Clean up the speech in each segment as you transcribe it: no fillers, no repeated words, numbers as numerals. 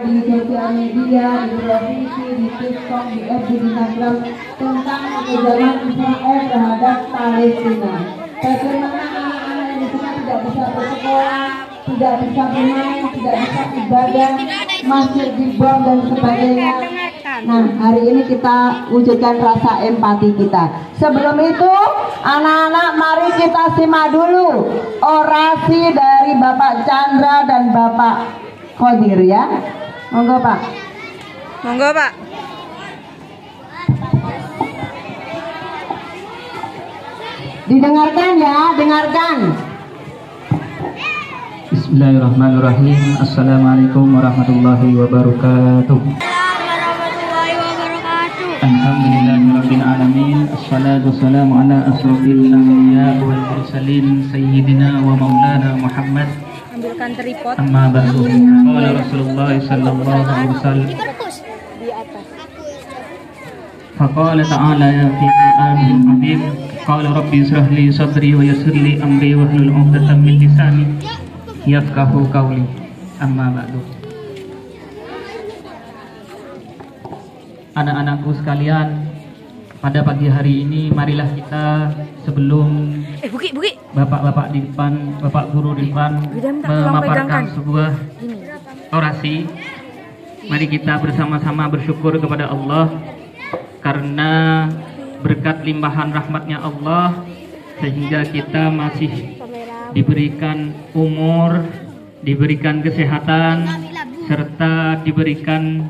di sosial media, di televisi, di TikTok, di FB, di Instagram tentang kekejaman Israel terhadap Palestina. Bagaimana anak-anak yang di sana tidak bisa bersekolah, tidak bisa bermain, tidak bisa ibadah, masjid dibom dan sebagainya. Nah, hari ini kita wujudkan rasa empati kita. Sebelum itu, anak-anak mari kita simak dulu orasi dari Bapak Chandra dan Bapak Khodir ya. Monggo Pak. Monggo Pak. Didengarkan ya, dengarkan. Bismillahirrahmanirrahim. Assalamualaikum warahmatullahi wabarakatuh. Alhamdulillahirabbil alamin. Assalatu wassalamu ala asrofil anbiya wal mursalin sayyidina wa maulana Muhammad. Ambilkan tripod. Amma ba'du. Qala Rasulullah sallallahu alaihi wasallam. Di atas. Faqala ta'ala ya fi Qur'anil azim. Qala rabbi israh li sadri wa yassir li amri wa hlul 'uqdatam min lisani yafqahu qawli. Amma ba'du. Anak-anakku sekalian, pada pagi hari ini marilah kita sebelum Buki. bapak-bapak di depan, bapak guru di depan memaparkan sebuah orasi, mari kita bersama-sama bersyukur kepada Allah karena berkat limpahan rahmatnya Allah sehingga kita masih diberikan umur, diberikan kesehatan, serta diberikan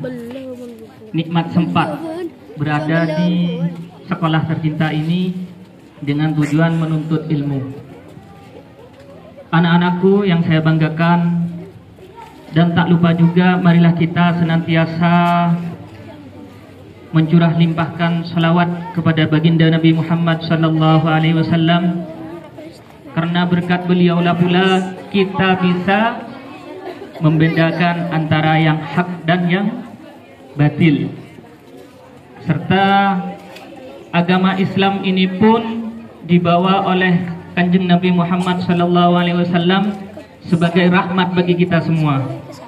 nikmat sempat berada di sekolah tercinta ini dengan tujuan menuntut ilmu. Anak-anakku yang saya banggakan, dan tak lupa juga marilah kita senantiasa mencurah limpahkan salawat kepada baginda Nabi Muhammad sallallahu alaihi wasallam, karena berkat beliaulah pula kita bisa membedakan antara yang hak dan yang batil. Serta agama Islam ini pun dibawa oleh Kanjeng Nabi Muhammad sallallahu alaihi wasallam sebagai rahmat bagi kita semua.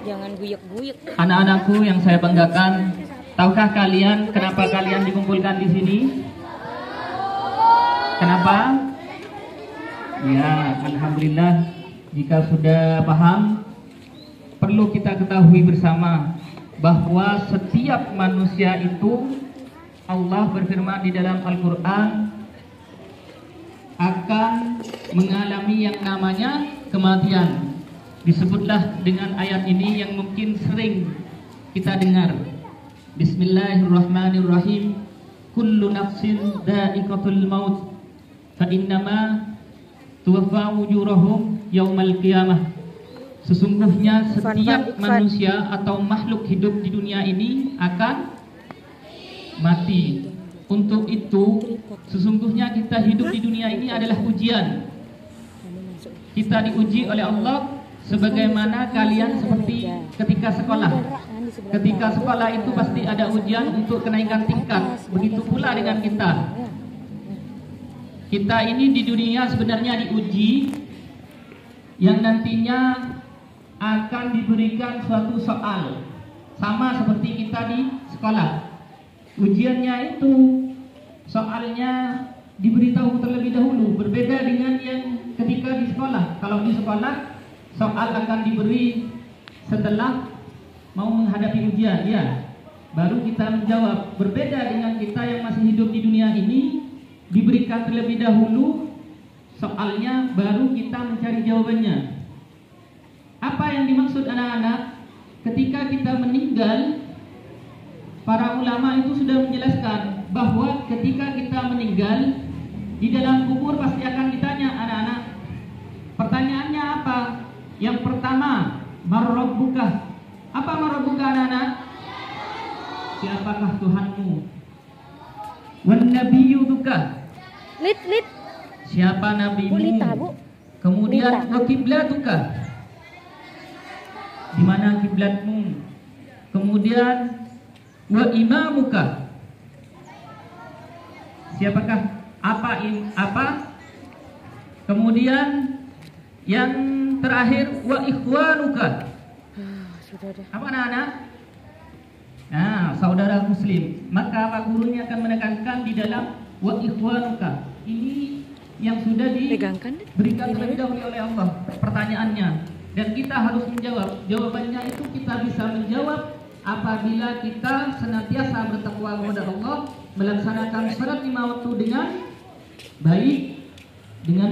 Jangan guyuk-guyuk. Anak-anakku yang saya banggakan, tahukah kalian kenapa kalian dikumpulkan di sini? Kenapa? Ya, alhamdulillah jika sudah paham, perlu kita ketahui bersama bahwa setiap manusia itu, Allah berfirman di dalam Al-Quran, akan mengalami yang namanya kematian. Disebutlah dengan ayat ini yang mungkin sering kita dengar. Bismillahirrahmanirrahim. Kullu nafsin dha'iqatul maut, fa innama tuwaffa ujurahum yaumal qiyamah. Sesungguhnya setiap manusia atau makhluk hidup di dunia ini akan mati. Untuk itu, sesungguhnya kita hidup di dunia ini adalah ujian. Kita diuji oleh Allah sebagaimana kalian seperti ketika sekolah. Ketika sekolah itu pasti ada ujian untuk kenaikan tingkat. Begitu pula dengan kita. Kita ini di dunia sebenarnya diuji yang nantinya akan diberikan suatu soal, sama seperti kita di sekolah. Ujiannya itu soalnya diberitahu terlebih dahulu, berbeda dengan yang ketika di sekolah. Kalau di sekolah soal akan diberi setelah mau menghadapi ujian, ya, baru kita menjawab. Berbeda dengan kita yang masih hidup di dunia ini, diberikan terlebih dahulu soalnya, baru kita mencari jawabannya. Apa yang dimaksud anak-anak? Ketika kita meninggal, para ulama itu sudah menjelaskan bahwa ketika kita meninggal, di dalam kubur pasti akan ditanya anak-anak. Pertanyaannya apa? Yang pertama, marrabbuka. Apa marrabbuka anak-anak? Siapakah Tuhanmu? Wan nabiyyuka. Lit. Siapa nabimu? Kemudian wa kiblatuka. Di mana kiblatmu? Kemudian wa imamuka. Siapakah apa? Kemudian yang terakhir wa ikhwanuka. Sudah dah. Apa anak-anak? Nah, saudara muslim. Maka Pak gurunya akan menekankan di dalam wa ikhwanuka. Ini yang sudah Pegangkan. diberikan terlebih dahulu oleh Allah pertanyaannya. Dan kita harus menjawab. Jawabannya itu kita bisa menjawab apabila kita senantiasa bertakwa kepada Allah, melaksanakan salat 5 waktu dengan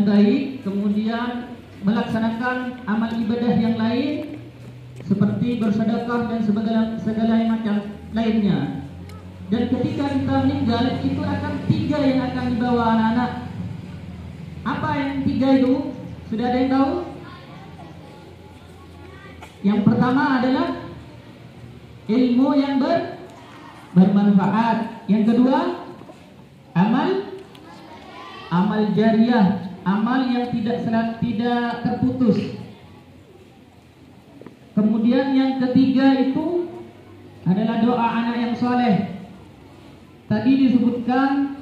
baik, kemudian melaksanakan amal ibadah yang lain seperti bersedekah dan segala macam lainnya. Dan ketika kita meninggal, itu akan 3 yang akan dibawa anak-anak. Apa yang 3 itu? Sudah ada yang tahu? Yang pertama adalah ilmu yang bermanfaat. Yang kedua, amal jariah, amal yang tidak terputus. Kemudian yang ketiga itu adalah doa anak yang soleh. Tadi disebutkan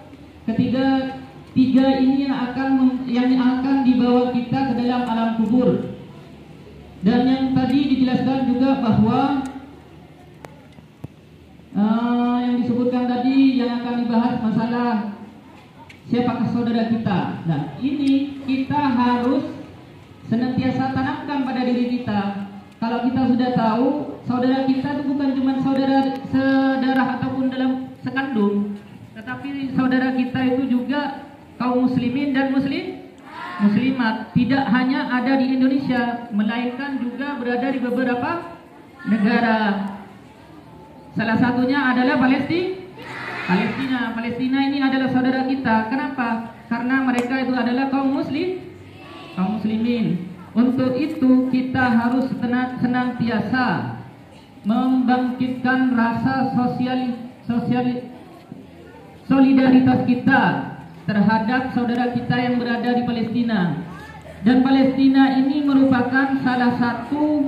tiga ini yang akan dibawa kita ke dalam alam kubur. Dan yang tadi dijelaskan juga bahwa yang disebutkan tadi yang akan dibahas masalah siapakah saudara kita. Nah, ini kita harus senantiasa tanamkan pada diri kita. Kalau kita sudah tahu saudara kita itu bukan cuma saudara sedarah ataupun dalam sekandung, tetapi saudara kita itu juga kaum muslimin dan muslimat. Tidak hanya ada di Indonesia, melainkan juga berada di beberapa negara. Salah satunya adalah Palestina. Palestina ini adalah saudara kita. Kenapa? Karena mereka itu adalah kaum muslimin. Untuk itu kita harus senantiasa membangkitkan rasa solidaritas kita terhadap saudara kita yang berada di Palestina. Dan Palestina ini merupakan salah satu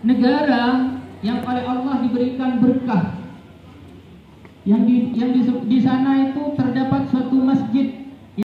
negara yang oleh Allah diberikan berkah. Yang di sana itu terdapat suatu masjid